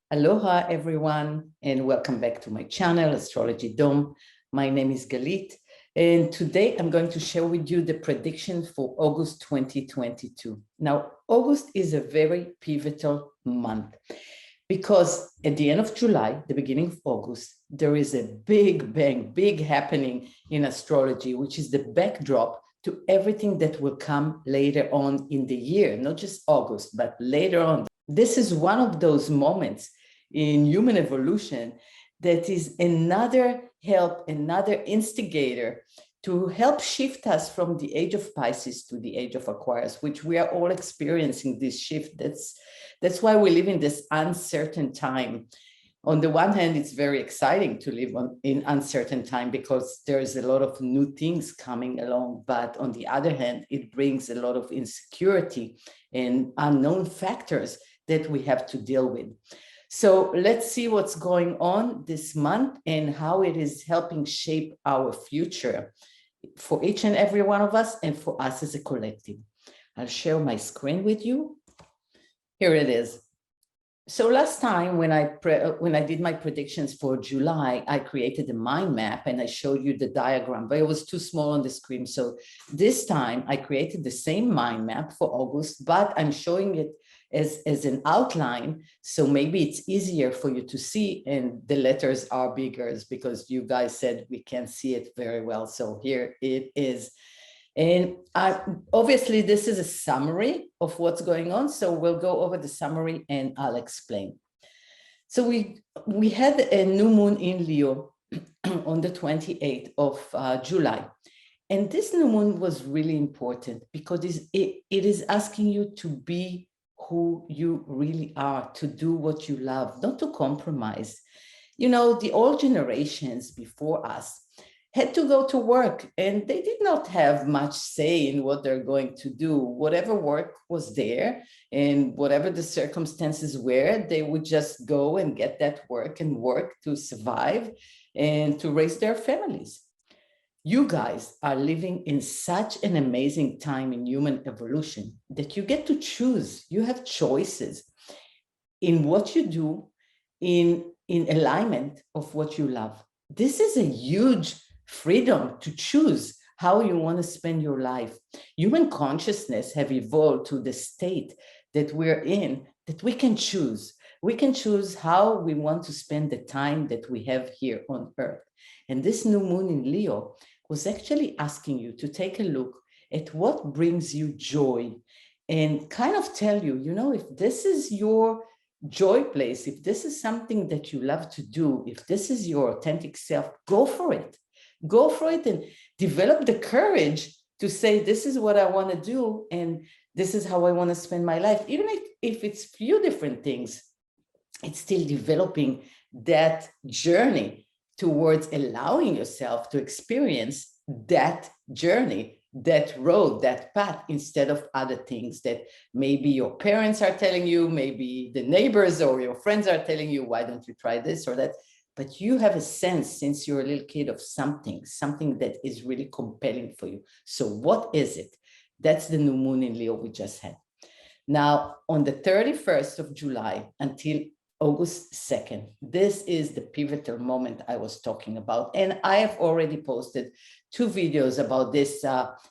Aloha, everyone, and welcome back to my channel, Astrology Dome. My name is Galit, and today I'm going to share with you the predictions for August 2022. Now, August is a very pivotal month because at the end of July, the beginning of August, there is a big bang, big happening in astrology, which is the backdrop to everything that will come later on in the year, not just August, but later on. This is one of those moments in human evolution that is another help, another instigator to help shift us from the age of Pisces to the age of Aquarius, which we are all experiencing this shift. That's why we live in this uncertain time. On the one hand, it's very exciting to live in uncertain time because there's a lot of new things coming along. But on the other hand, it brings a lot of insecurity and unknown factors that we have to deal with. So let's see what's going on this month and how it is helping shape our future for each and every one of us and for us as a collective. I'll share my screen with you. Here it is. So last time when I did my predictions for July, I created a mind map and I showed you the diagram, but it was too small on the screen. So this time I created the same mind map for August, but I'm showing it as an outline. So maybe it's easier for you to see, and the letters are bigger because you guys said we can't see it very well. So here it is. And obviously, this is a summary of what's going on. So we'll go over the summary and I'll explain. So we had a new moon in Leo on the 28th of July. And this new moon was really important because it is asking you to be who you really are, to do what you love, not to compromise. You know, the old generations before us had to go to work and they did not have much say in what they're going to do. Whatever work was there and whatever the circumstances were, they would just go and get that work and work to survive and to raise their families. You guys are living in such an amazing time in human evolution that you get to choose. You have choices in what you do, in alignment of what you love. This is a huge freedom to choose how you want to spend your life. Human consciousness have evolved to the state that we're in, that we can choose. We can choose how we want to spend the time that we have here on Earth. And this new moon in Leo was actually asking you to take a look at what brings you joy and kind of tell you, you know, if this is your joy place, if this is something that you love to do, if this is your authentic self, go for it. Go for it and develop the courage to say, this is what I want to do and this is how I want to spend my life. Even if it's few different things, it's still developing that journey towards allowing yourself to experience that journey, that road, that path, instead of other things that maybe your parents are telling you, maybe the neighbors or your friends are telling you, why don't you try this or that? But you have a sense since you're a little kid of something that is really compelling for you. So what is it? That's the new moon in Leo we just had. Now, on the 31st of July until August 2nd, this is the pivotal moment I was talking about. And I have already posted 2 videos about this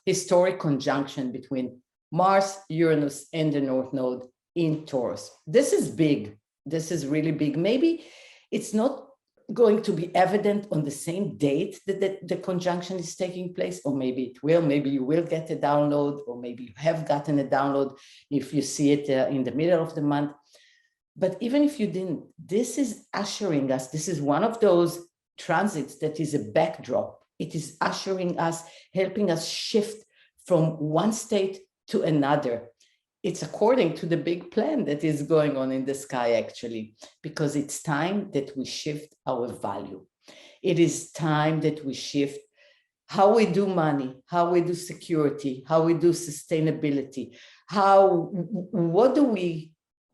historic conjunction between Mars, Uranus, and the N.Node in Taurus. This is big. This is really big. Maybe it's not going to be evident on the same date that the conjunction is taking place, or maybe it will. Maybe you will get a download, or maybe you have gotten a download if you see it in the middle of the month. But even if you didn't, this is ushering us. This is one of those transits that is a backdrop. It is ushering us, helping us shift from one state to another. It's according to the big plan that is going on in the sky, actually, because it's time that we shift our value. It is time that we shift how we do money, how we do security, how we do sustainability, what do we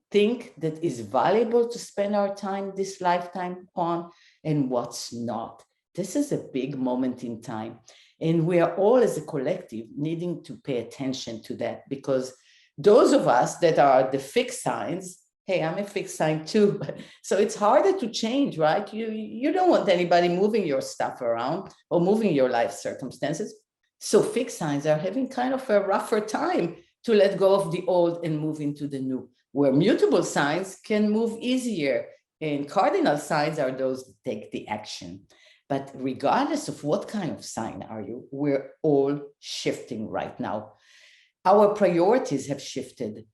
think that is valuable to spend our time this lifetime on, and what's not. This is a big moment in time. And we are all as a collective needing to pay attention to that, because those of us that are the fixed signs Hey, I'm a fixed sign too. So it's harder to change, right? You don't want anybody moving your stuff around or moving your life circumstances. So fixed signs are having kind of a rougher time to let go of the old and move into the new, where mutable signs can move easier. And cardinal signs are those that take the action. But regardless of what kind of sign are you, we're all shifting right now. Our priorities have shifted.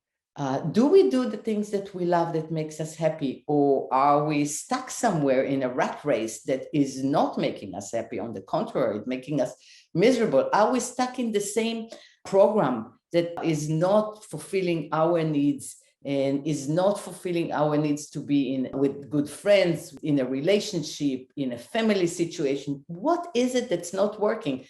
Do we do the things that we love that makes us happy, or are we stuck somewhere in a rat race that is not making us happy? On the contrary, making us miserable. Are we stuck in the same program that is not fulfilling our needs and is not fulfilling our needs to be in with good friends, in a relationship, in a family situation? What is it that's not working?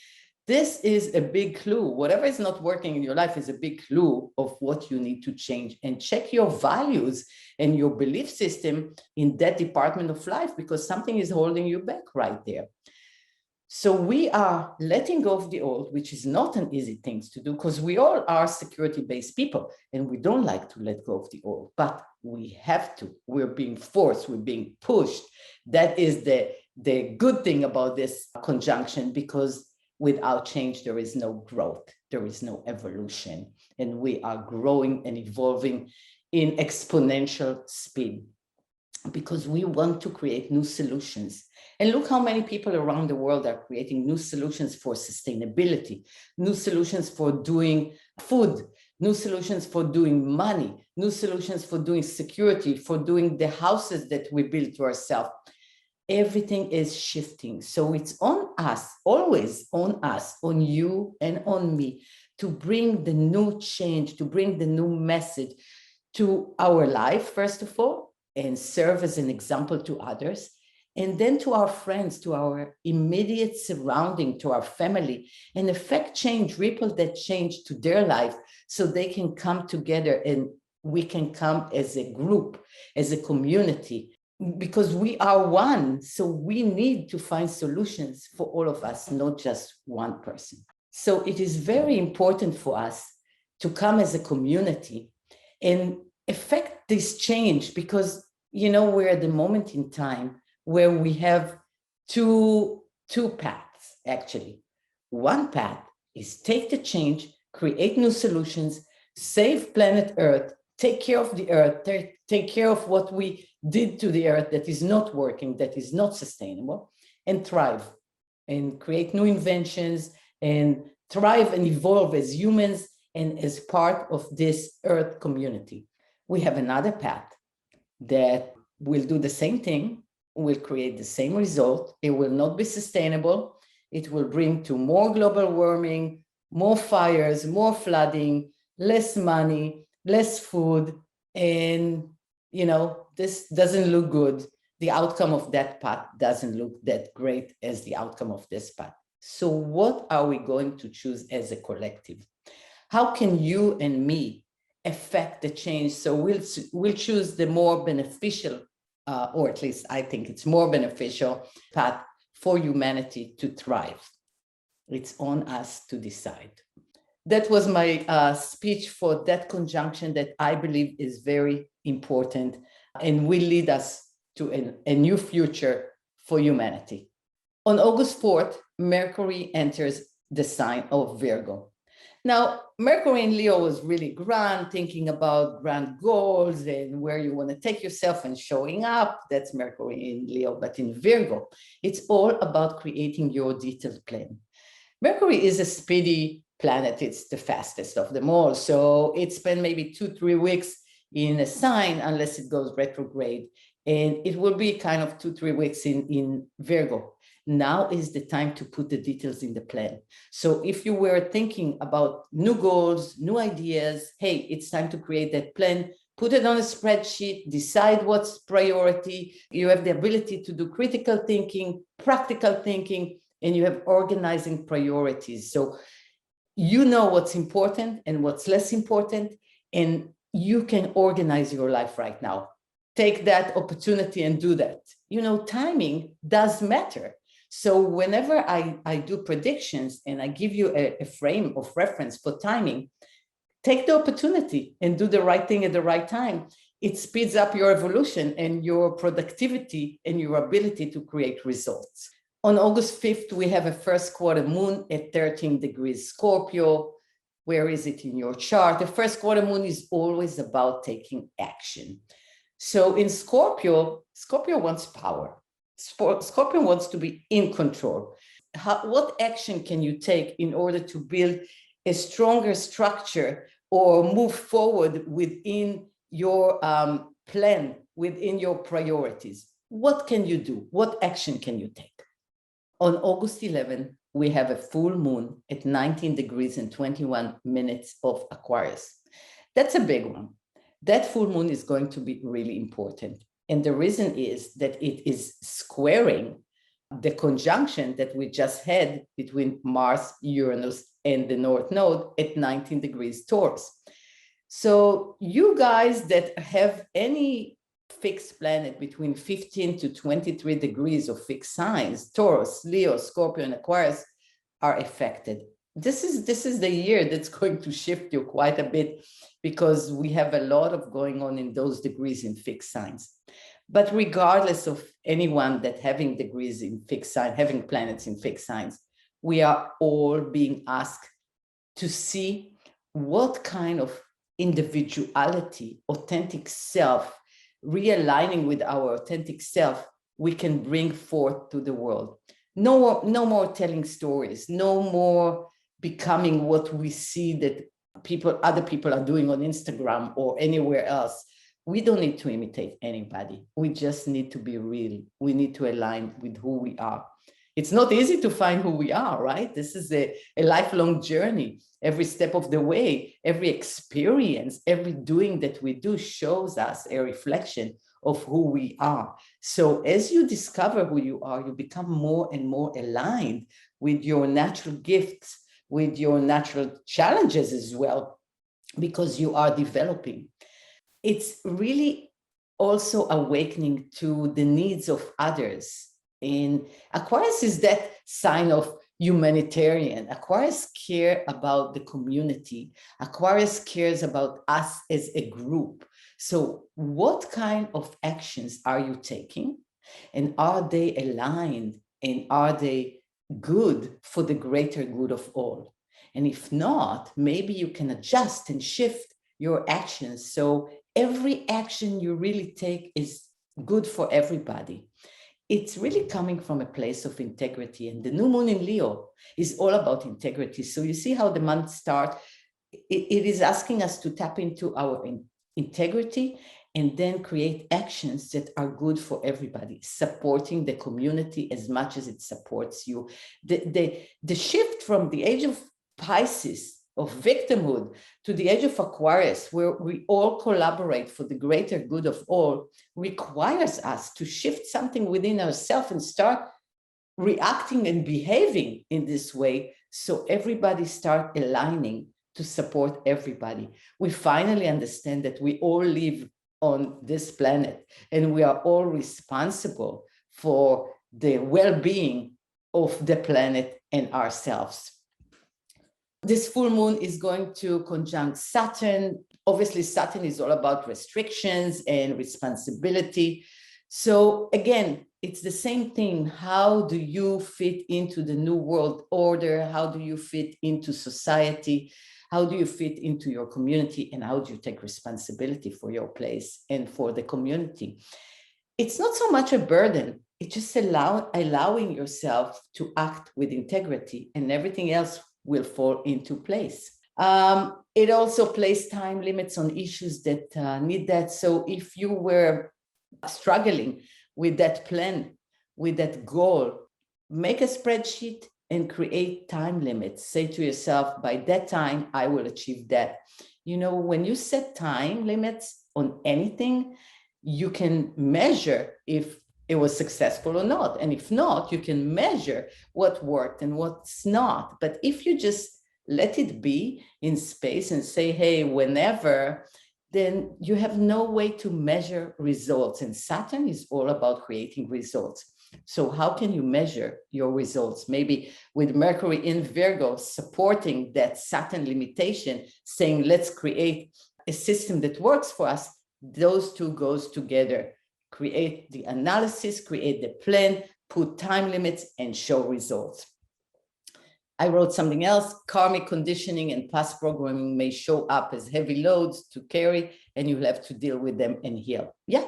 This is a big clue. Whatever is not working in your life is a big clue of what you need to change, and check your values and your belief system in that department of life, because something is holding you back right there. So we are letting go of the old, which is not an easy thing to do, because we all are security-based people and we don't like to let go of the old, but we have to. We're being forced, we're being pushed. That is the good thing about this conjunction, because without change, there is no growth, there is no evolution, and we are growing and evolving in exponential speed because we want to create new solutions. And look how many people around the world are creating new solutions for sustainability, new solutions for doing food, new solutions for doing money, new solutions for doing security, for doing the houses that we build to ourselves. Everything is shifting. So it's on us, always on us, on you and on me, to bring the new change, to bring the new message to our life, first of all, and serve as an example to others. And then to our friends, to our immediate surrounding, to our family, and affect change, ripple that change to their life so they can come together and we can come as a group, as a community, because we are one. So we need to find solutions for all of us, not just one person. So it is very important for us to come as a community and affect this change, because, you know, we're at the moment in time where we have two paths, actually. One path is take the change, create new solutions, save planet Earth, take care of the Earth, take care of what we did to the Earth that is not working, that is not sustainable, and thrive and create new inventions and thrive and evolve as humans and as part of this Earth community. We have another path that will do the same thing, will create the same result. It will not be sustainable. It will bring to more global warming, more fires, more flooding, less money, less food. And, you know, this doesn't look good. The outcome of that path doesn't look that great as the outcome of this path. So what are we going to choose as a collective? How can you and me affect the change? So we'll choose the more beneficial, or at least I think it's more beneficial path for humanity to thrive. It's on us to decide. That was my speech for that conjunction that I believe is very important and will lead us to a new future for humanity. On August 4th, Mercury enters the sign of Virgo. Now, Mercury in Leo was really grand, thinking about grand goals and where you want to take yourself and showing up. That's Mercury in Leo. But in Virgo, it's all about creating your detailed plan. Mercury is a speedy planet. It's the fastest of them all. So it spent maybe 2-3 weeks in a sign unless it goes retrograde. And it will be kind of 2-3 weeks in Virgo. Now is the time to put the details in the plan. So if you were thinking about new goals, new ideas, hey, it's time to create that plan, put it on a spreadsheet, decide what's priority. You have the ability to do critical thinking, practical thinking, and you have organizing priorities. So you know what's important and what's less important, and you can organize your life right now. Take that opportunity and do that. You know, timing does matter. So whenever I do predictions and I give you a frame of reference for timing, take the opportunity and do the right thing at the right time. it speeds up your evolution and your productivity and your ability to create results. On August 5th, we have a first quarter moon at 13 degrees Scorpio. Where is it in your chart? The first quarter moon is always about taking action. So in Scorpio, Scorpio wants power. Scorpio wants to be in control. What action can you take in order to build a stronger structure or move forward within your plan, within your priorities? What can you do? What action can you take? On August 11, we have a full moon at 19 degrees and 21 minutes of Aquarius. That's a big one. That full moon is going to be really important. And the reason is that it is squaring the conjunction that we just had between Mars, Uranus, and the N.Node at 19 degrees Taurus. So you guys that have any fixed planet between 15 to 23 degrees of fixed signs, Taurus, Leo, Scorpio, and Aquarius, are affected. This is the year that's going to shift you quite a bit, because we have a lot of going on in those degrees in fixed signs. But regardless of anyone that having degrees in fixed sign, having planets in fixed signs, we are all being asked to see what kind of individuality, authentic self, realigning with our authentic self, we can bring forth to the world. No more telling stories, no more becoming what we see that other people are doing on Instagram or anywhere else. We don't need to imitate anybody. We just need to be real. We need to align with who we are. It's not easy to find who we are, right? This is a lifelong journey. Every step of the way, every experience, every doing that we do shows us a reflection of who we are. So as you discover who you are, you become more and more aligned with your natural gifts, with your natural challenges as well, because you are developing. It's really also awakening to the needs of others. And Aquarius is that sign of humanitarian. Aquarius care about the community. Aquarius cares about us as a group. So what kind of actions are you taking? And are they aligned? And are they good for the greater good of all? And if not, maybe you can adjust and shift your actions. So every action you really take is good for everybody. It's really coming from a place of integrity. And the new moon in Leo is all about integrity. So you see how the month starts. It is asking us to tap into our integrity and then create actions that are good for everybody, supporting the community as much as it supports you. The shift from the age of Pisces, of victimhood, to the age of Aquarius, where we all collaborate for the greater good of all, requires us to shift something within ourselves and start reacting and behaving in this way, so everybody start aligning to support everybody. We finally understand that we all live on this planet and we are all responsible for the well-being of the planet and ourselves. This full moon is going to conjunct Saturn. Obviously, Saturn is all about restrictions and responsibility. So again, it's the same thing. How do you fit into the new world order? How do you fit into society? How do you fit into your community? And how do you take responsibility for your place and for the community? It's not so much a burden. It's just allowing yourself to act with integrity, and everything else will fall into place. It also places time limits on issues that need that. So if you were struggling with that plan, with that goal, make a spreadsheet and create time limits. Say to yourself, by that time, I will achieve that. You know, when you set time limits on anything, you can measure if it was successful or not. And if not, you can measure what worked and what's not. But if you just let it be in space and say, hey, whenever, then you have no way to measure results. And Saturn is all about creating results. So how can you measure your results? Maybe with Mercury in Virgo supporting that Saturn limitation, saying, let's create a system that works for us. Those two goes together. Create the analysis, create the plan, put time limits, and show results. I wrote something else. Karmic conditioning and past programming may show up as heavy loads to carry, and you'll have to deal with them and heal. Yeah.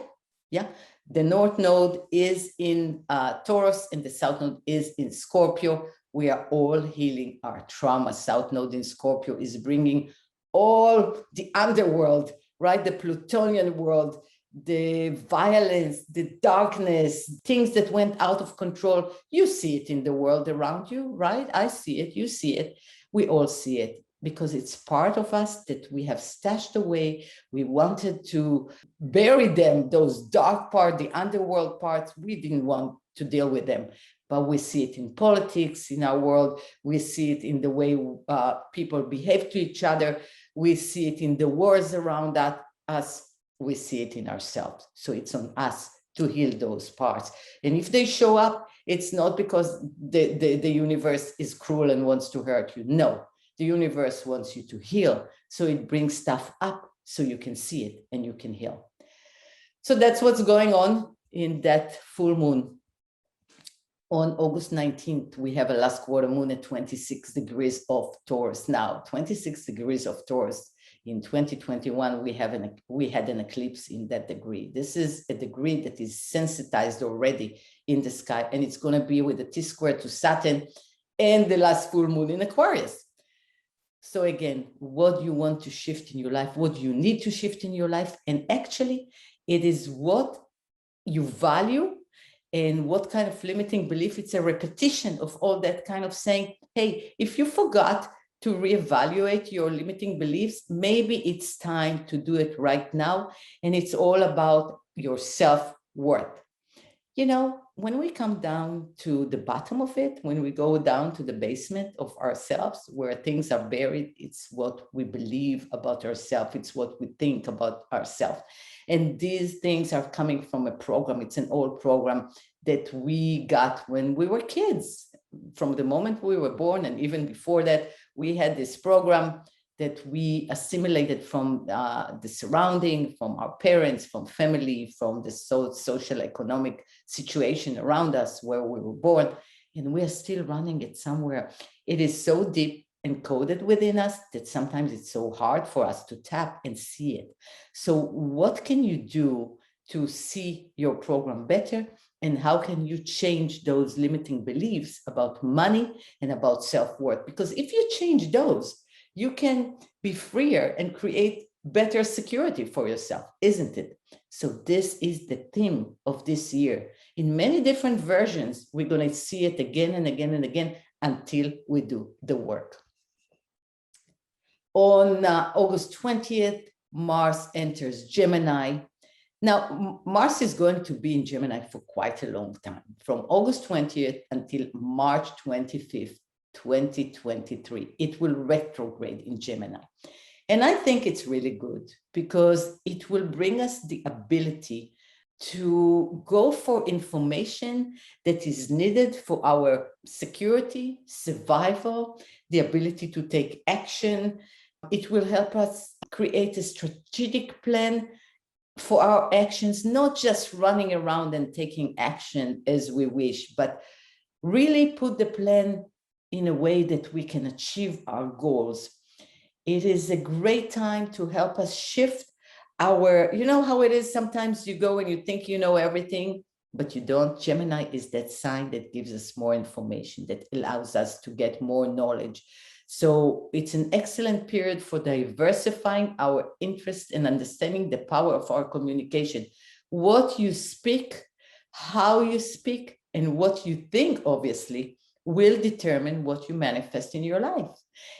The North Node is in Taurus, and the South Node is in Scorpio. We are all healing our trauma. South Node in Scorpio is bringing all the underworld, right? The Plutonian world, the violence, the darkness, things that went out of control. You see it in the world around you, right? I see it, you see it, we all see it, because it's part of us that we have stashed away. We wanted to bury them, those dark parts, the underworld parts. We didn't want to deal with them, but we see it in politics, in our world. We see it in the way people behave to each other. We see it in the wars around us. We see it in ourselves. So it's on us to heal those parts. And if they show up, it's not because the universe is cruel and wants to hurt you. No, the universe wants you to heal. So it brings stuff up so you can see it and you can heal. So that's what's going on in that full moon. On August 19th, we have a last quarter moon at 26 degrees of Taurus. Now, 26 degrees of Taurus. In 2021, we had an eclipse in that degree. This is a degree that is sensitized already in the sky, and it's going to be with a T-square to Saturn and the last full moon in Aquarius. So again, what do you want to shift in your life? What do you need to shift in your life? And actually, it is what you value and what kind of limiting belief. It's a repetition of all that kind of saying, hey, if you forgot to reevaluate your limiting beliefs, maybe it's time to do it right now. And it's all about your self-worth. You know, when we come down to the bottom of it, when we go down to the basement of ourselves, where things are buried, it's what we believe about ourselves. It's what we think about ourselves. And these things are coming from a program. It's an old program that we got when we were kids. From the moment we were born, and even before that, we had this program that we assimilated from the surrounding, from our parents, from family, from the social economic situation around us where we were born, and we are still running it somewhere. It is so deep encoded within us that sometimes it's so hard for us to tap and see it. So what can you do to see your program better? And how can you change those limiting beliefs about money and about self-worth? Because if you change those, you can be freer and create better security for yourself, isn't it? So this is the theme of this year. In many different versions, we're going to see it again and again and again until we do the work. On August 20th, Mars enters Gemini. Now, Mars is going to be in Gemini for quite a long time, from August 20th until March 25th, 2023. It will retrograde in Gemini. And I think it's really good because it will bring us the ability to go for information that is needed for our security, survival, the ability to take action. It will help us create a strategic plan for our actions, not just running around and taking action as we wish, but really put the plan in a way that we can achieve our goals. It is a great time to help us shift our, you know how it is, sometimes you go and you think you know everything, but you don't. Gemini is that sign that gives us more information, that allows us to get more knowledge. So it's an excellent period for diversifying our interest and understanding the power of our communication. What you speak, how you speak, and what you think, obviously, will determine what you manifest in your life.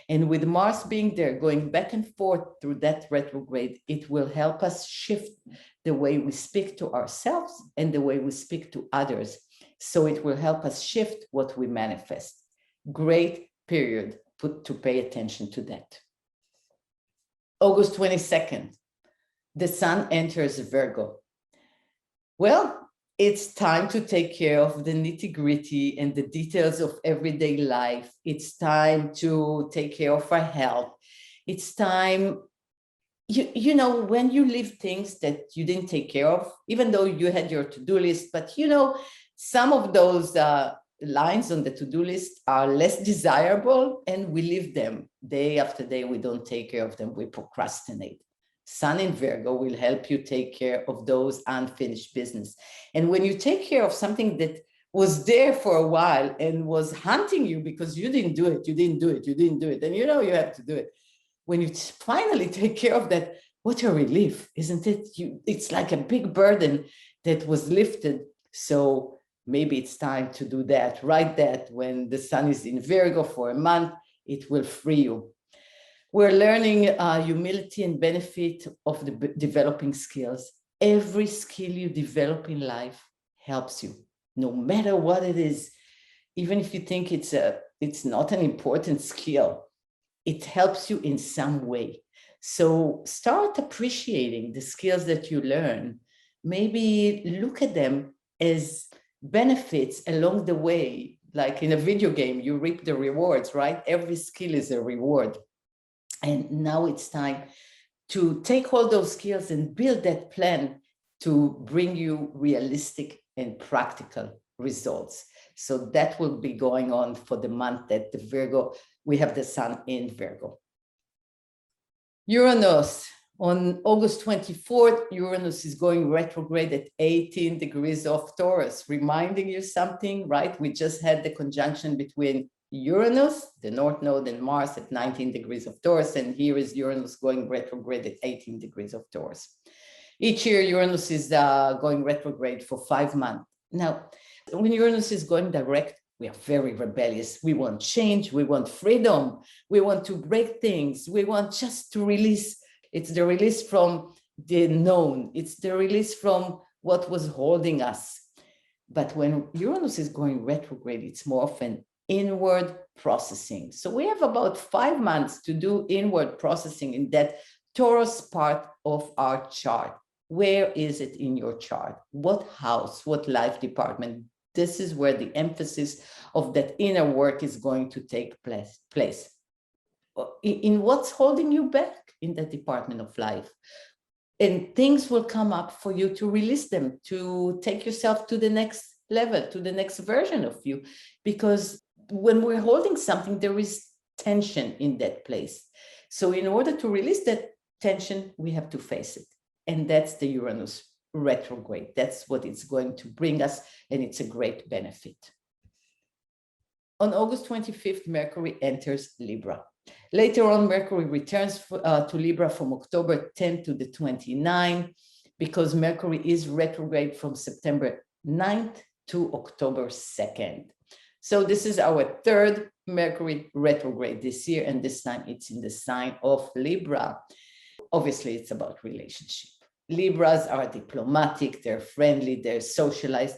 And with Mars being there, going back and forth through that retrograde, it will help us shift the way we speak to ourselves and the way we speak to others. So it will help us shift what we manifest. Great period to pay attention to that. August 22nd, the sun enters Virgo. Well, it's time to take care of the nitty-gritty and the details of everyday life. It's time to take care of our health. It's time, you know, when you leave things that you didn't take care of, even though you had your to-do list, but you know, some of those lines on the to-do list are less desirable, and we leave them day after day. We don't take care of them. We procrastinate. Sun in Virgo will help you take care of those unfinished business. And when you take care of something that was there for a while and was hunting you because you didn't do it, and you know you have to do it. When you finally take care of that, what a relief, isn't it? It's like a big burden that was lifted. So maybe it's time to do that, right? That when the sun is in Virgo for a month, it will free you. We're learning humility and benefit of the developing skills. Every skill you develop in life helps you, no matter what it is. Even if you think it's not an important skill, it helps you in some way. So start appreciating the skills that you learn. Maybe look at them as benefits along the way. Like in a video game, you reap the rewards, right? Every skill is a reward. And now it's time to take all those skills and build that plan to bring you realistic and practical results. So that will be going on for the month that the Virgo, we have the sun in Virgo. Uranus, on August 24th, Uranus is going retrograde at 18 degrees of Taurus, reminding you something, right? We just had the conjunction between Uranus, the North Node, and Mars at 19 degrees of Taurus, and here is Uranus going retrograde at 18 degrees of Taurus. Each year, Uranus is going retrograde for 5 months. Now, when Uranus is going direct, we are very rebellious. We want change. We want freedom. We want to break things. We want just to release. It's the release from the known. It's the release from what was holding us. But when Uranus is going retrograde, it's more often inward processing. So we have about 5 months to do inward processing in that Taurus part of our chart. Where is it in your chart? What house, what life department? This is where the emphasis of that inner work is going to take place. In what's holding you back in that department of life. And things will come up for you to release them, to take yourself to the next level, to the next version of you. Because when we're holding something, there is tension in that place. So in order to release that tension, we have to face it. And that's the Uranus retrograde. That's what it's going to bring us, and it's a great benefit. On August 25th, Mercury enters Libra. Later on, Mercury returns to Libra from October 10th to the 29th, because Mercury is retrograde from September 9th to October 2nd. So this is our third Mercury retrograde this year, and this time it's in the sign of Libra. Obviously, it's about relationship. Libras are diplomatic, they're friendly, they're socialized.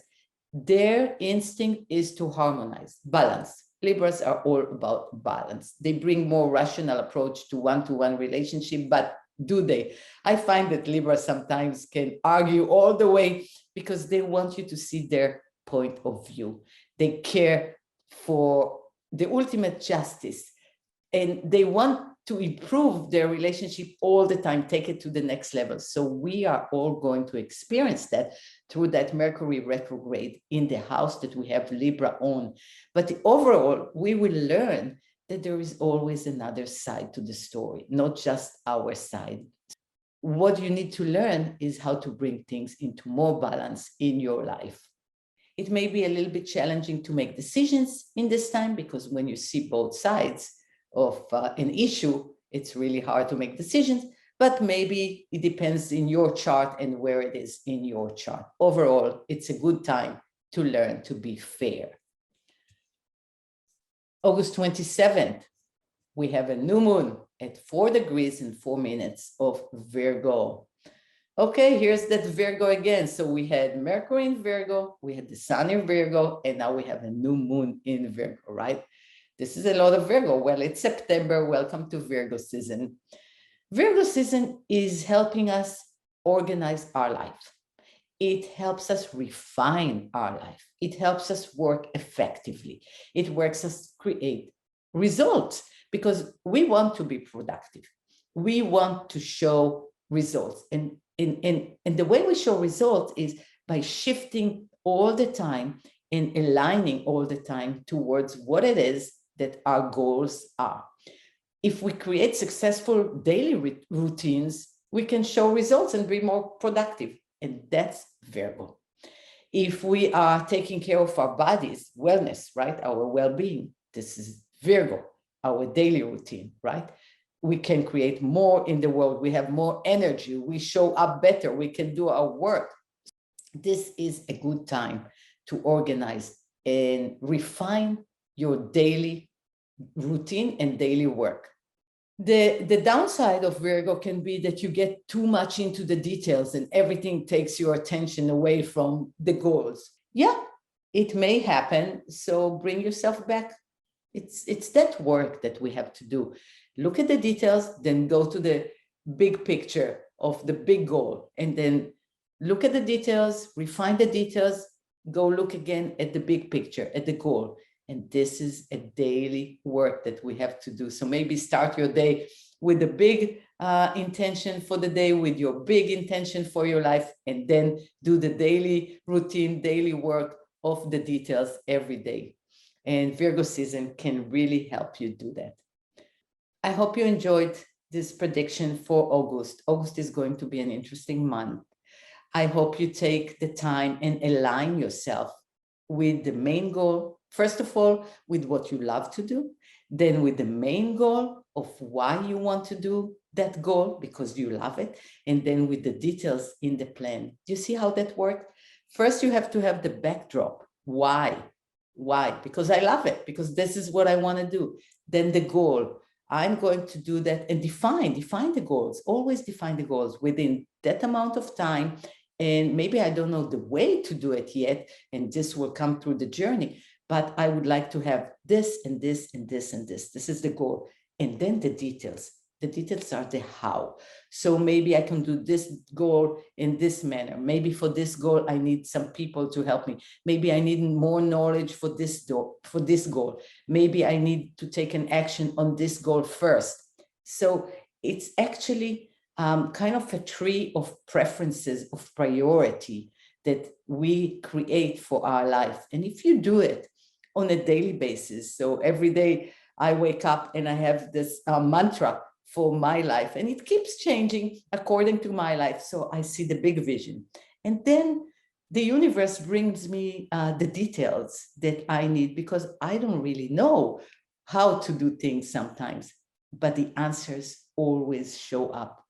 Their instinct is to harmonize, balance. Libras are all about balance. They bring more rational approach to one-to-one relationship, but do they? I find that Libras sometimes can argue all the way because they want you to see their point of view. They care for the ultimate justice, and they want to improve their relationship all the time, take it to the next level. So we are all going to experience that through that Mercury retrograde in the house that we have Libra on. But overall, we will learn that there is always another side to the story, not just our side. What you need to learn is how to bring things into more balance in your life. It may be a little bit challenging to make decisions in this time, because when you see both sides of an issue, it's really hard to make decisions, but maybe it depends in your chart and where it is in your chart. Overall, it's a good time to learn to be fair. August 27th, we have a new moon at 4 degrees and 4 minutes of Virgo. Okay, here's that Virgo again. So we had Mercury in Virgo, we had the sun in Virgo, and now we have a new moon in Virgo, right? This is a lot of Virgo. Well, it's September. Welcome to Virgo season. Virgo season is helping us organize our life. It helps us refine our life. It helps us work effectively. It works us create results, because we want to be productive. We want to show results. And the way we show results is by shifting all the time and aligning all the time towards what it is that our goals are. If we create successful daily routines, we can show results and be more productive. And that's Virgo. If we are taking care of our bodies, wellness, right? Our well-being, this is Virgo, our daily routine, right? We can create more in the world. We have more energy. We show up better. We can do our work. This is a good time to organize and refine your daily routine and daily work. The downside of Virgo can be that you get too much into the details and everything takes your attention away from the goals. Yeah, it may happen. So bring yourself back. It's that work that we have to do. Look at the details, then go to the big picture of the big goal, and then look at the details, refine the details, go look again at the big picture, at the goal. And this is a daily work that we have to do. So maybe start your day with a big intention for the day, with your big intention for your life, and then do the daily routine, daily work of the details every day. And Virgo season can really help you do that. I hope you enjoyed this prediction for August. August is going to be an interesting month. I hope you take the time and align yourself with the main goal. First of all, with what you love to do, then with the main goal of why you want to do that goal because you love it, and then with the details in the plan. Do you see how that works? First, you have to have the backdrop. Why? Why? Because I love it, because this is what I want to do. Then the goal. I'm going to do that, and define the goals. Always define the goals within that amount of time. And maybe I don't know the way to do it yet, and this will come through the journey. But I would like to have this and this and this and this. This is the goal. And then the details. The details are the how. So maybe I can do this goal in this manner. Maybe for this goal, I need some people to help me. Maybe I need more knowledge for this goal. Maybe I need to take an action on this goal first. So it's actually kind of a tree of preferences, of priority that we create for our life. And if you do it on a daily basis, so every day I wake up and I have this mantra for my life, and it keeps changing according to my life. So I see the big vision. And then the universe brings me the details that I need, because I don't really know how to do things sometimes, but the answers always show up.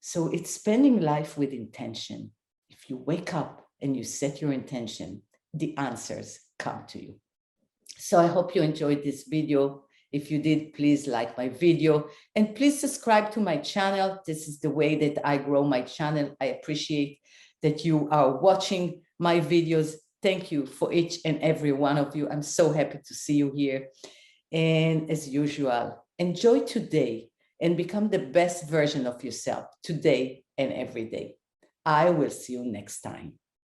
So it's spending life with intention. If you wake up and you set your intention, the answers come to you. So I hope you enjoyed this video. If you did, please like my video and please subscribe to my channel. This is the way that I grow my channel. I appreciate that you are watching my videos. Thank you for each and every one of you. I'm so happy to see you here. And as usual, enjoy today and become the best version of yourself today and every day. I will see you next time.